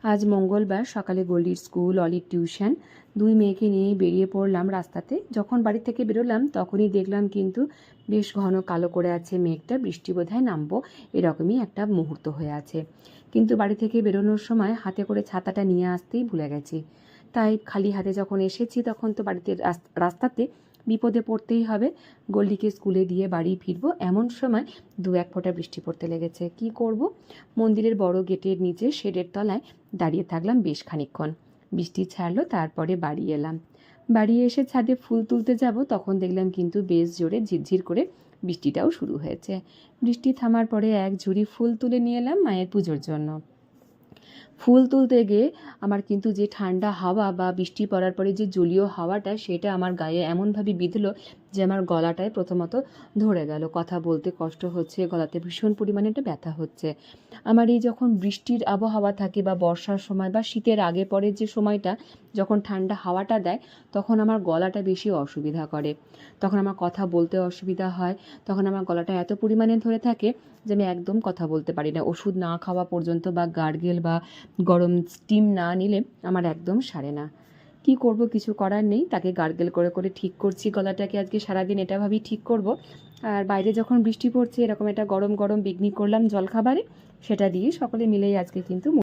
আজ মঙ্গলবার সকালে গোল্ডির স্কুল, অলির টিউশন, দুই মেয়েকে নিয়েই বেরিয়ে পড়লাম রাস্তাতে। যখন বাড়ি থেকে বেরোলাম তখনই দেখলাম কিন্তু বেশ ঘন কালো করে আছে মেঘটা, বৃষ্টি বোধহয় নামবো এরকমই একটা মুহূর্ত হয়ে আছে। কিন্তু বাড়ি থেকে বেরোনোর সময় হাতে করে ছাতাটা নিয়ে আসতেই ভুলে গেছি। তাই খালি হাতে যখন এসেছি তখন তো বাড়িতে রাস্তাতে বিপদে পড়তেই হবে। গোল্ডিকে স্কুলে দিয়ে বাড়ি ফিরবো এমন সময় দু এক ফোঁটা বৃষ্টি পড়তে লেগেছে। কি করব? মন্দিরের বড় গেটের নিচে শেডের তলায় দাঁড়িয়ে থাকলাম বেশ খানিকক্ষণ। বৃষ্টি ছাড়লো, তারপরে বাড়ি এলাম। বাড়ি এসে ছাদে ফুল তুলতে যাব তখন দেখলাম কিন্তু বেশ জোরে ঝিরঝির করে বৃষ্টিটাও শুরু হয়েছে। বৃষ্টি থামার পরে এক ঝুড়ি ফুল তুলে নিয়ে এলাম মায়ের পুজোর জন্য। ফুল তুলতে গিয়ে আমার কিন্তু যে ঠান্ডা হাওয়া বা বৃষ্টি পড়ার পরে যে জলীয় হাওয়াটা, সেটা আমার গায়ে এমনভাবে বিঁধলো যে আমার গলাটায় প্রথমত ধরে গেল। কথা বলতে কষ্ট হচ্ছে, গলাতে ভীষণ পরিমাণে একটা ব্যথা হচ্ছে। আমার এই যখন বৃষ্টির আবহাওয়া থাকে বা বর্ষার সময় বা শীতের আগে পরে যে সময়টা, যখন ঠান্ডা হাওয়াটা দেয় তখন আমার গলাটা বেশি অসুবিধা করে। তখন আমার কথা বলতে অসুবিধা হয়। তখন আমার গলাটা এত পরিমাণে ধরে থাকে যে আমি একদম কথা বলতে পারি না। ওষুধ না খাওয়া পর্যন্ত বা গার্গেল বা গরম স্টিম না নিলে আমার একদম সারে না। কি করব, কিছু করার নেই। তাকে গার্গেল করে করে ঠিক করছি গলাটাকে, আজকে সারাদিন এটা ভাবি ঠিক করব। আর বাইরে যখন বৃষ্টি পড়ছে এরকম একটা গরম গরম বিগনি করলাম জলখাবারে, সেটা দিয়ে সকলে মিলেই আজকে কিন্তু